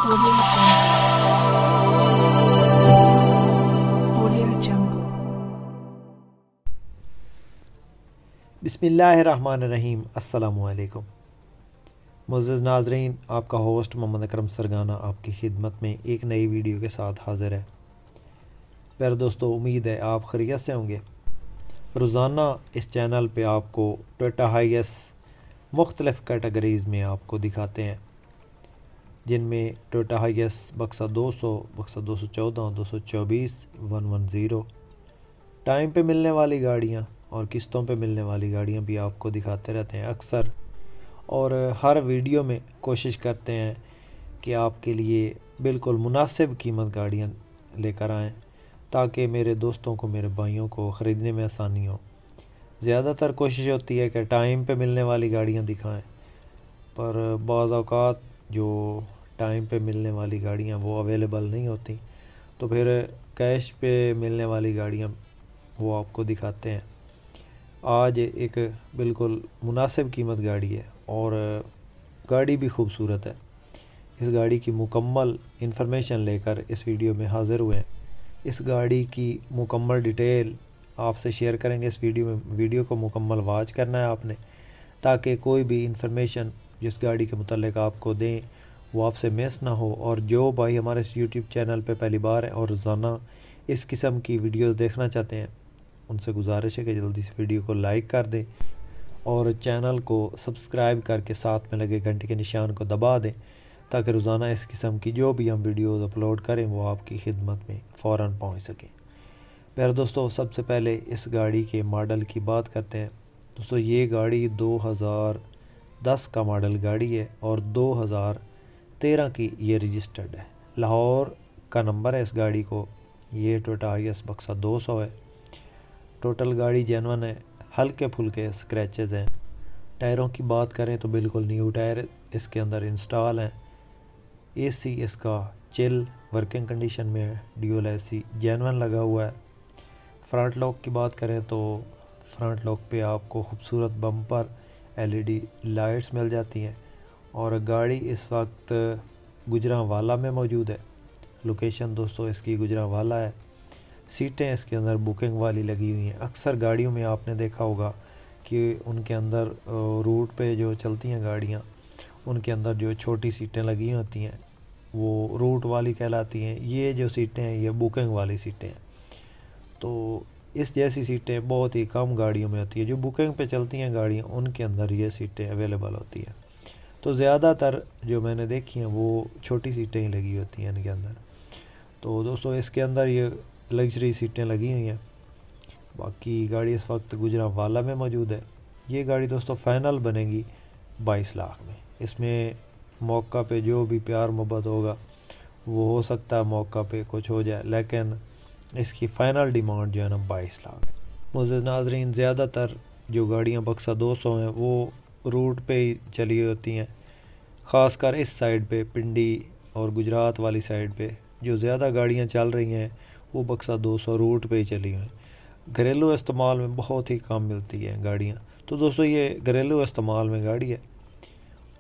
Audio Jungle. Audio Jungle. बिस्मिल्लाहिर्रहमानिर्रहीम। अस्सलामुअलैकुम। मुअज़्ज़ज़ नाज़रीन, आपका होस्ट मोहम्मद अकरम सरगाना आपकी खिदमत में एक नई वीडियो के साथ हाज़िर है। प्यारे दोस्तों, उम्मीद है आप खैरियत से होंगे। रोज़ाना इस चैनल पे आपको टोयोटा हाइएस मुख्तलिफ़ कैटेगरीज़ में आपको दिखाते हैं, जिनमें टोयोटा हाइएस बक्सा 200, बक्सा 214, 224, 110 टाइम पे मिलने वाली गाड़ियाँ और किस्तों पे मिलने वाली गाड़ियाँ भी आपको दिखाते रहते हैं अक्सर। और हर वीडियो में कोशिश करते हैं कि आपके लिए बिल्कुल मुनासिब कीमत गाड़ियाँ लेकर आएँ, ताकि मेरे दोस्तों को, मेरे भाइयों को ख़रीदने में आसानी हो। ज़्यादातर कोशिश होती है कि टाइम पे मिलने वाली गाड़ियाँ दिखाएं, पर बाज़ औक़ात जो टाइम पे मिलने वाली गाड़ियाँ वो अवेलेबल नहीं होती, तो फिर कैश पे मिलने वाली गाड़ियाँ वो आपको दिखाते हैं। आज एक बिल्कुल मुनासिब कीमत गाड़ी है और गाड़ी भी खूबसूरत है। इस गाड़ी की मुकम्मल इन्फॉर्मेशन लेकर इस वीडियो में हाज़िर हुए हैं। इस गाड़ी की मुकम्मल डिटेल आपसे शेयर करेंगे इस वीडियो में। वीडियो को मुकम्मल वॉच करना है आपने, ताकि कोई भी इन्फॉर्मेशन जिस गाड़ी के मुतालिक आपको दें वो आपसे मिस ना हो। और जो भाई हमारे इस यूट्यूब चैनल पे पहली बार है और रोज़ाना इस किस्म की वीडियोस देखना चाहते हैं, उनसे गुजारिश है कि जल्दी से वीडियो को लाइक कर दें और चैनल को सब्सक्राइब करके साथ में लगे घंटे के निशान को दबा दें, ताकि रोज़ाना इस किस्म की जो भी हम वीडियोस अपलोड करें वो आपकी खिदमत में फ़ौरन पहुंच सकें। प्यारे दोस्तों, सबसे पहले इस गाड़ी के मॉडल की बात करते हैं। दोस्तों, ये गाड़ी 2010 का मॉडल गाड़ी है और 2013 की ये रजिस्टर्ड है। लाहौर का नंबर है इस गाड़ी को। ये टोयोटा हाइएस बक्सा 200 है। टोटल गाड़ी जेन्युइन है, हल्के फुल्के स्क्रैचेस हैं। टायरों की बात करें तो बिल्कुल न्यू टायर इसके अंदर इंस्टॉल हैं। एसी इसका चिल वर्किंग कंडीशन में है। ड्यूल एसी जेन्युइन लगा हुआ है। फ्रंट लॉक की बात करें तो फ्रंट लॉक पे आपको खूबसूरत बम्पर एलईडी लाइट्स मिल जाती हैं और गाड़ी इस वक्त गुजरांवाला में मौजूद है। लोकेशन दोस्तों इसकी गुजरांवाला है। सीटें इसके अंदर बुकिंग वाली लगी हुई हैं। अक्सर गाड़ियों में आपने देखा होगा कि उनके अंदर रूट पे जो चलती हैं गाड़ियाँ, उनके अंदर जो छोटी सीटें लगी होती हैं वो रूट वाली कहलाती हैं। ये जो सीटें हैं ये बुकिंग वाली सीटें हैं। तो इस जैसी सीटें बहुत ही कम गाड़ियों में होती है। जो बुकिंग पे चलती हैं गाड़ियाँ, उनके अंदर ये सीटें अवेलेबल होती हैं। तो ज़्यादातर जो मैंने देखी हैं वो छोटी सीटें ही लगी होती हैं इनके अंदर। तो दोस्तों इसके अंदर ये लग्जरी सीटें लगी हुई हैं। बाकी गाड़ी इस वक्त गुजरांवाला में मौजूद है। ये गाड़ी दोस्तों फ़ाइनल बनेगी 22 लाख में। इसमें मौका पे जो भी प्यार मोहब्बत होगा वो हो सकता है मौका पे कुछ हो जाए, लेकिन इसकी फ़ाइनल डिमांड जो है ना 22 लाख है। मुअज़्ज़ज़ नाज़रीन, ज़्यादातर जो गाड़ियाँ बक्सा 200 हैं वो रूट पे ही चली होती हैं। ख़ासकर इस साइड पे, पिंडी और गुजरात वाली साइड पे जो ज़्यादा गाड़ियाँ चल रही हैं वो बक्सा 200 रूट पे ही चली हुई हैं। घरेलू इस्तेमाल में बहुत ही कम मिलती हैं गाड़ियाँ। तो दोस्तों ये घरेलू इस्तेमाल में गाड़ी है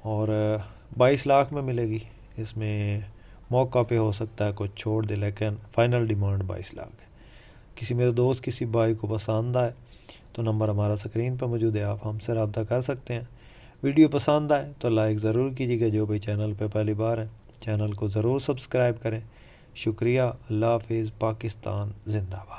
और 22 लाख में मिलेगी। इसमें मौका पे हो सकता है कुछ छोड़ दे, लेकिन फ़ाइनल डिमांड 22 लाख है। किसी मेरे दोस्त, किसी भाई को पसंद आए तो नंबर हमारा स्क्रीन पर मौजूद है, आप हमसे रब्ता कर सकते हैं। वीडियो पसंद आए तो लाइक ज़रूर कीजिएगा। जो भाई चैनल पे पहली बार है, चैनल को ज़रूर सब्सक्राइब करें। शुक्रिया। अल्लाह हाफ़िज़। पाकिस्तान ज़िंदाबाद।